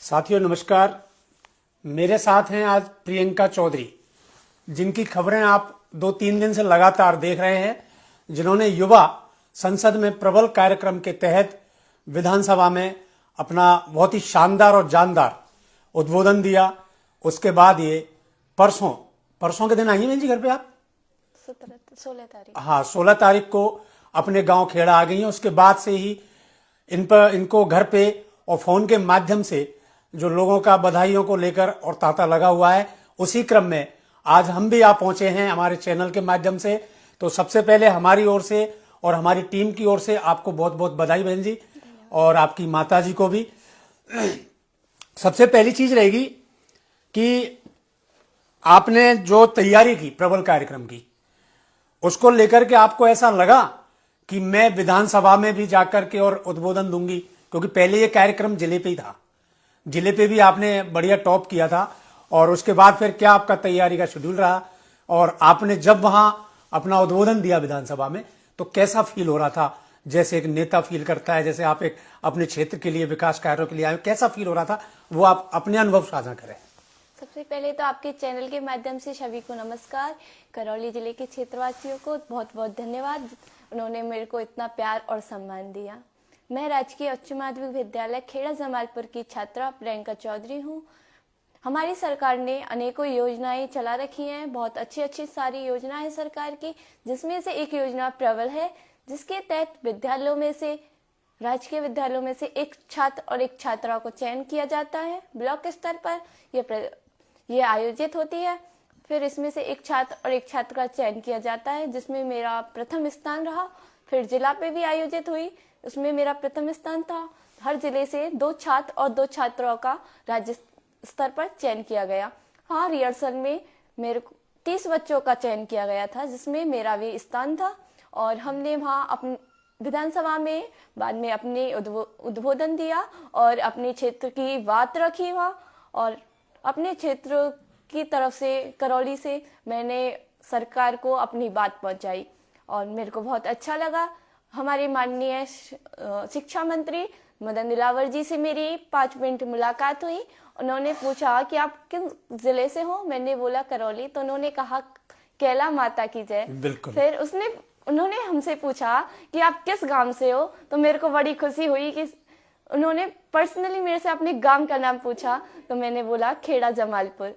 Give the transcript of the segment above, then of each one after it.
साथियों नमस्कार। मेरे साथ हैं आज प्रियंका चौधरी, जिनकी खबरें आप 2-3 दिन से लगातार देख रहे हैं, जिन्होंने युवा संसद में प्रबल कार्यक्रम के तहत विधानसभा में अपना बहुत ही शानदार और जानदार उद्बोधन दिया। उसके बाद ये परसों के दिन आई हैं जी घर पे आप 16 तारीख। हाँ, 16 तारीख को अपने गांव खेड़ा आ गई हैं। उसके बाद से ही इनको घर पे और फोन के माध्यम से जो लोगों का बधाइयों को लेकर और तांता लगा हुआ है, उसी क्रम में आज हम भी आप पहुंचे हैं हमारे चैनल के माध्यम से। तो सबसे पहले हमारी ओर से और हमारी टीम की ओर से आपको बहुत बहुत बधाई बहन जी, और आपकी माता जी को भी। सबसे पहली चीज रहेगी कि आपने जो तैयारी की प्रबल कार्यक्रम की, उसको लेकर के आपको ऐसा लगा कि मैं विधानसभा में भी जाकर के और उद्बोधन दूंगी, क्योंकि पहले ये कार्यक्रम जिले पे ही था, जिले पे भी आपने बढ़िया टॉप किया था। और उसके बाद फिर क्या आपका तैयारी का शेड्यूल रहा, और आपने जब वहां अपना उद्बोधन दिया विधानसभा में तो कैसा फील हो रहा था? जैसे एक नेता फील करता है, जैसे आप एक अपने क्षेत्र के लिए विकास कार्यों के लिए आए, कैसा फील हो रहा था वो आप अपने अनुभव साझा करें। सबसे पहले तो आपके चैनल के माध्यम से सभी को नमस्कार। करौली जिले के क्षेत्रवासियों को बहुत बहुत धन्यवाद, उन्होंने मेरे को इतना प्यार और सम्मान दिया। मैं राजकीय उच्च माध्यमिक विद्यालय खेड़ा जमालपुर की छात्रा प्रियंका चौधरी हूँ। हमारी सरकार ने अनेकों योजनाएं चला रखी हैं, बहुत अच्छी अच्छी सारी योजनाएं सरकार की, जिसमें से एक योजना प्रबल है, जिसके तहत विद्यालयों में से राजकीय विद्यालयों में से एक छात्र और एक छात्रा को चयन किया जाता है। ब्लॉक स्तर पर ये आयोजित होती है। फिर इसमें से एक छात्र और एक छात्र का चयन किया जाता है, जिसमें मेरा प्रथम स्थान रहा। फिर जिला पे भी आयोजित हुई, उसमें मेरा प्रथम स्थान था। हर जिले से 2 छात्र और 2 छात्राओं का राज्य स्तर पर चयन किया गया। हाँ, रिहर्सल में मेरे को 30 बच्चों का चयन किया गया था, जिसमें मेरा भी स्थान था। और हमने वहाँ अपने विधानसभा में बाद में अपने उद्बोधन दिया और अपने क्षेत्र की बात रखी वहाँ, और अपने क्षेत्र की तरफ से करौली से मैंने सरकार को अपनी बात पहुंचाई और मेरे को बहुत अच्छा लगा। हमारे माननीय शिक्षा मंत्री मदन दिलावर जी से मेरी 5 मिनट मुलाकात हुई। उन्होंने पूछा कि आप किस जिले से हो, मैंने बोला करौली, तो उन्होंने कहा कैला माता की जय। फिर उन्होंने हमसे पूछा कि आप किस गांव से हो, तो मेरे को बड़ी खुशी हुई कि उन्होंने पर्सनली मेरे से अपने गांव का नाम पूछा, तो मैंने बोला खेड़ा जमालपुर।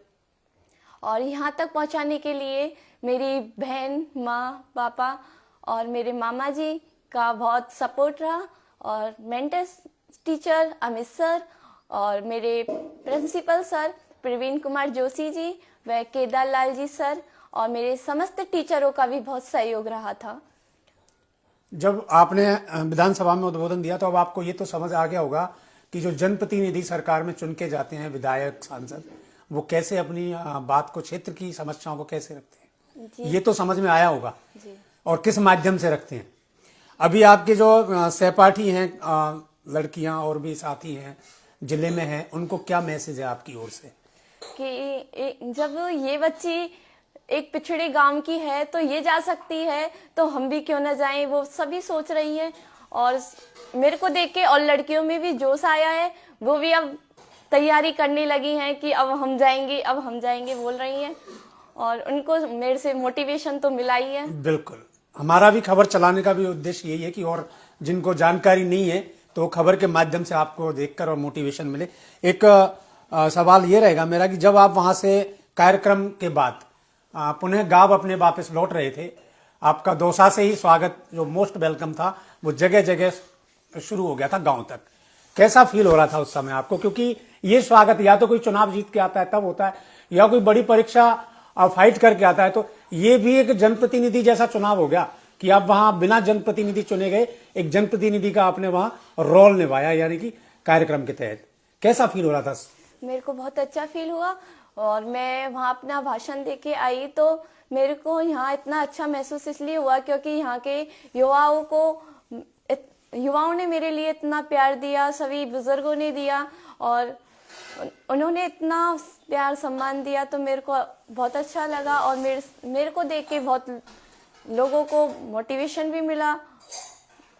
और यहाँ तक पहुँचाने के लिए मेरी बहन, माँ, पापा और मेरे मामा जी का बहुत सपोर्ट रहा, और मेंटर टीचर अमित सर और मेरे प्रिंसिपल सर प्रवीण कुमार जोशी जी व केदार लाल जी सर और मेरे समस्त टीचरों का भी बहुत सहयोग रहा था। जब आपने विधानसभा में उद्बोधन दिया तो अब आपको ये तो समझ आ गया होगा कि जो जनप्रतिनिधि सरकार में चुन के जाते हैं, विधायक, सांसद, वो कैसे अपनी बात को, क्षेत्र की समस्याओं को कैसे रखते हैं, ये तो समझ में आया होगा जी। और किस माध्यम से रखते हैं। अभी आपके जो सहपाठी हैं, लड़कियां और भी साथी हैं जिले में हैं, उनको क्या मैसेज है आपकी ओर से? कि जब ये बच्ची एक पिछड़े गांव की है तो ये जा सकती है, तो हम भी क्यों ना जाएं, वो सभी सोच रही है। और मेरे को देख के और लड़कियों में भी जोश आया है, वो भी अब तैयारी करने लगी हैं कि अब हम जाएंगे बोल रही हैं, और उनको मेरे से मोटिवेशन तो मिला ही है। बिल्कुल, हमारा भी खबर चलाने का भी उद्देश्य यही है कि और जिनको जानकारी नहीं है तो खबर के माध्यम से आपको देखकर और मोटिवेशन मिले। एक सवाल ये रहेगा मेरा कि जब आप वहां से कार्यक्रम के बाद पुनः गांव अपने वापस लौट रहे थे, आपका दौसा से ही स्वागत जो मोस्ट वेलकम था वो जगह जगह शुरू हो गया था गांव तक। कैसा फील हो रहा था उस समय आपको? क्योंकि ये स्वागत या तो कोई चुनाव जीत के आता है तब होता है, या कोई बड़ी परीक्षा फाइट करके आता है, तो ये भी एक जनप्रतिनिधि जैसा चुनाव हो गया कि आप वहां बिना जनप्रतिनिधि चुने गए, एक जनप्रतिनिधि का आपने वहां रोल निभाया, यानी कि कार्यक्रम के तहत। कैसा फील हो रहा था? मेरे को बहुत अच्छा फील हुआ, और मैं वहाँ अपना भाषण देके आई तो मेरे को यहाँ इतना अच्छा महसूस इसलिए हुआ क्योंकि यहाँ के युवाओं ने मेरे लिए इतना प्यार दिया, सभी बुजुर्गों ने दिया, और उन्होंने इतना प्यार सम्मान दिया, तो मेरे को बहुत अच्छा लगा। और मेरे को देख के बहुत लोगों को मोटिवेशन भी मिला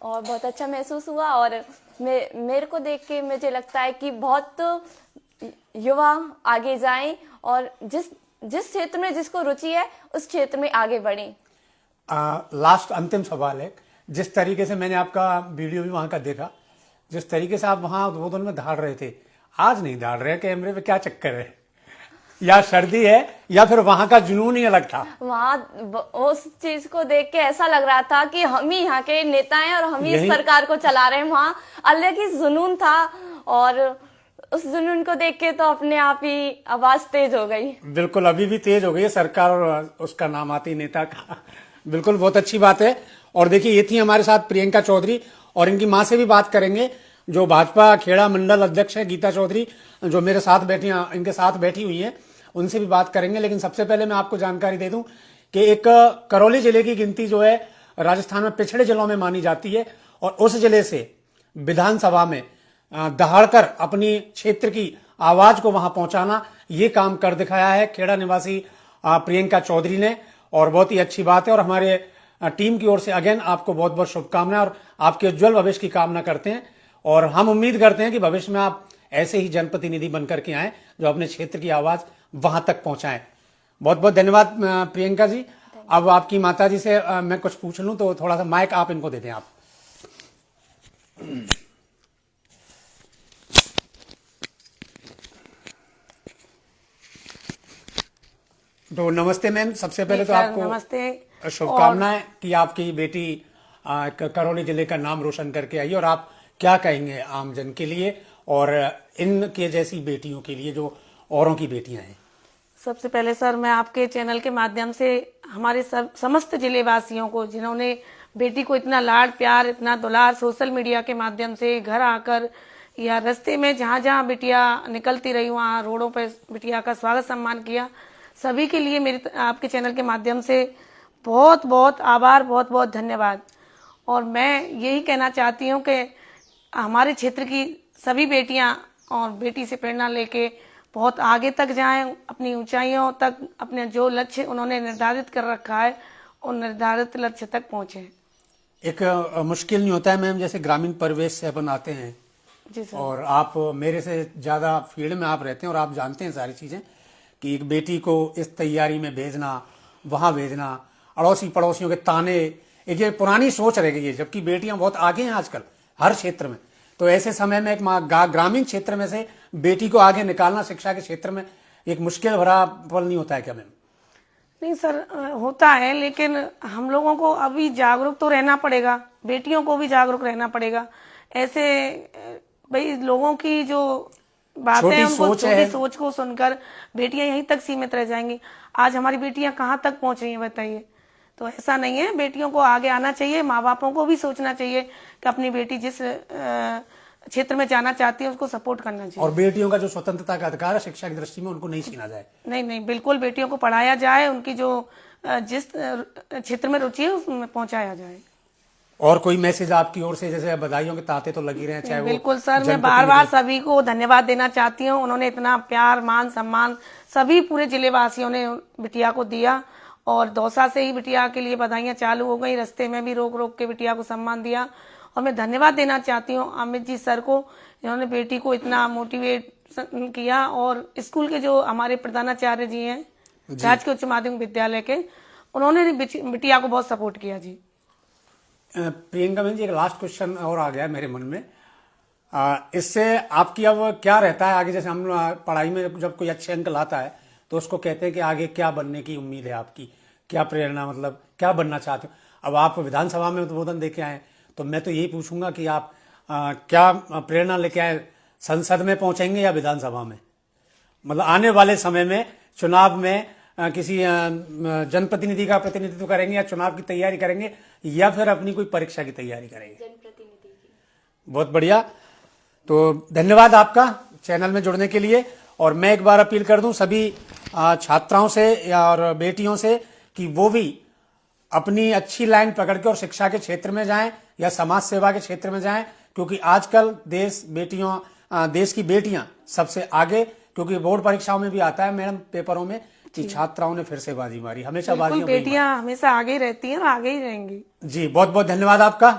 और बहुत अच्छा महसूस हुआ। और मेरे को देख के मुझे लगता है कि बहुत युवा आगे जाएं और जिस जिस क्षेत्र में जिसको रुचि है उस क्षेत्र में आगे बढ़ें। लास्ट अंतिम सवाल है, जिस तरीके से मैंने आपका वीडियो भी वहां का देखा, जिस तरीके से आप वहां उद्बोधन में धाड़ रहे थे, आज नहीं धाड़ रहे, कैमरे पे क्या चक्कर है? या सर्दी है या फिर वहां का जुनून ही अलग था? वहां उस चीज को देख के ऐसा लग रहा था कि हम ही यहाँ के नेता हैं और हम ही इस सरकार को चला रहे हैं। वहां अलग ही जुनून था और उस जुनून को देख के तो अपने आप ही आवाज तेज हो गई। बिल्कुल, अभी भी तेज हो गई है सरकार और उसका नाम आती नेता का। बिल्कुल, बहुत अच्छी बात है। और देखिए, ये थी हमारे साथ प्रियंका चौधरी, और इनकी मां से भी बात करेंगे, जो भाजपा खेड़ा मंडल अध्यक्ष है गीता चौधरी, जो मेरे साथ बैठी, इनके साथ बैठी हुई हैं, उनसे भी बात करेंगे। लेकिन सबसे पहले मैं आपको जानकारी दे दूं कि एक करौली जिले की गिनती जो है राजस्थान में पिछड़े जिलों में मानी जाती है, और उस जिले से विधानसभा में दहाड़कर अपनी क्षेत्र की आवाज को वहां पहुंचाना, ये काम कर दिखाया है खेड़ा निवासी प्रियंका चौधरी ने, और बहुत ही अच्छी बात है। और हमारे टीम की ओर से अगेन आपको बहुत बहुत शुभकामनाएं और आपके उज्जवल भविष्य की कामना करते हैं। और हम उम्मीद करते हैं कि भविष्य में आप ऐसे ही जनप्रतिनिधि बनकर के आए जो अपने क्षेत्र की आवाज वहां तक पहुंचाएं। बहुत बहुत धन्यवाद प्रियंका जी। अब आपकी माता जी से मैं कुछ पूछ लूं, तो थोड़ा सा माइक आप इनको दे दें आप। तो नमस्ते मैम, सबसे पहले तो आपको नमस्ते, शुभकामनाएं कि आपकी बेटी करौली जिले का नाम रोशन करके आई। और आप क्या कहेंगे आम जन के लिए और इनके जैसी बेटियों के लिए जो औरों की बेटियां हैं? सबसे पहले सर, मैं आपके चैनल के माध्यम से हमारे समस्त जिले वासियों को, जिन्होंने बेटी को इतना लाड प्यार, इतना दुलार सोशल मीडिया के माध्यम से घर आकर या रास्ते में जहाँ जहाँ बिटिया निकलती रही वहाँ रोडों पर बिटिया का स्वागत सम्मान किया, सभी के लिए मेरे आपके चैनल के माध्यम से बहुत बहुत आभार, बहुत बहुत धन्यवाद। और मैं यही कहना चाहती हूँ कि हमारे क्षेत्र की सभी बेटियां और बेटी से प्रेरणा लेके बहुत आगे तक जाएं, अपनी ऊंचाइयों तक, अपने जो लक्ष्य उन्होंने निर्धारित कर रखा है उन निर्धारित लक्ष्य तक पहुंचे। एक मुश्किल नहीं होता है मैम, जैसे ग्रामीण परिवेश से अपन आते हैं जी सर। और आप मेरे से ज्यादा फील्ड में आप रहते हैं और आप जानते हैं सारी चीजें कि एक बेटी को इस तैयारी में भेजना, वहां भेजना, अड़ोसी पड़ोसियों के ताने, एक ये पुरानी सोच रह गई है, जबकि बेटियां बहुत आगे हैं आजकल हर क्षेत्र में। तो ऐसे समय में एक ग्रामीण क्षेत्र में से बेटी को आगे निकालना शिक्षा के क्षेत्र में एक मुश्किल भरा पल नहीं होता है क्या मैम? नहीं सर, होता है, लेकिन हम लोगों को अभी जागरूक तो रहना पड़ेगा, बेटियों को भी जागरूक रहना पड़ेगा। ऐसे भाई लोगों की जो बातें हैं, उनको छोटी सोच को सुनकर बेटियां यहीं तक सीमित रह जाएंगी। आज हमारी बेटियां कहाँ तक पहुंच रही हैं बताइए। तो ऐसा नहीं है, बेटियों को आगे आना चाहिए, माँ बापों को भी सोचना चाहिए कि अपनी बेटी जिस क्षेत्र में जाना चाहती है उसको सपोर्ट करना चाहिए। और बेटियों का जो स्वतंत्रता का अधिकार है शिक्षा की दृष्टि में, उनको नहीं छीना जाए। नहीं नहीं, बिल्कुल बेटियों को पढ़ाया जाए, उनकी जो जिस क्षेत्र में रुचि है उसमें पहुंचाया जाए। और कोई मैसेज आपकी ओर से? जैसे बधाइयों के तांते तो लगी रहे, चाहे बिल्कुल सर, मैं बार बार सभी को धन्यवाद देना चाहती हूँ। उन्होंने इतना प्यार मान सम्मान सभी पूरे जिले वासियों ने बिटिया को दिया, और दौसा से ही बिटिया के लिए बधाइयां चालू हो गई, रास्ते में भी रोक रोक के बिटिया को सम्मान दिया। और मैं धन्यवाद देना चाहती हूँ अमित जी सर को, जिन्होंने बेटी को इतना मोटिवेट किया। और स्कूल के जो हमारे प्रधानाचार्य जी हैं राजकीय उच्च माध्यमिक विद्यालय के, उन्होंने बिटिया को बहुत सपोर्ट किया जी। प्रियंका बहन जी, एक लास्ट क्वेश्चन और आ गया मेरे मन में। इससे आपकी अब क्या रहता है आगे? जैसे हम पढ़ाई में जब कोई अच्छे अंक लाता है तो उसको कहते हैं कि आगे क्या बनने की उम्मीद है आपकी, क्या प्रेरणा, मतलब क्या बनना चाहते हो? अब आप विधानसभा में उद्बोधन देके आए, तो मैं तो यही पूछूंगा कि आप क्या प्रेरणा लेके आए, संसद में पहुंचेंगे या विधानसभा में? मतलब आने वाले समय में चुनाव में किसी जनप्रतिनिधि का प्रतिनिधित्व करेंगे या चुनाव की तैयारी करेंगे या फिर अपनी कोई परीक्षा की तैयारी करेंगे? जनप्रतिनिधि की। बहुत बढ़िया। तो धन्यवाद आपका चैनल में जुड़ने के लिए। और मैं एक बार अपील कर दूं सभी छात्राओं से और बेटियों से कि वो भी अपनी अच्छी लाइन पकड़ के और शिक्षा के क्षेत्र में जाएं या समाज सेवा के क्षेत्र में जाएं, क्योंकि आजकल देश की बेटियां सबसे आगे, क्योंकि बोर्ड परीक्षाओं में भी आता है मैडम, पेपरों में, कि छात्राओं ने फिर से बाजी मारी, हमेशा बाजी। बेटियां हमेशा आगे ही रहती हैं और आगे ही रहेंगी। जी, बहुत बहुत धन्यवाद आपका।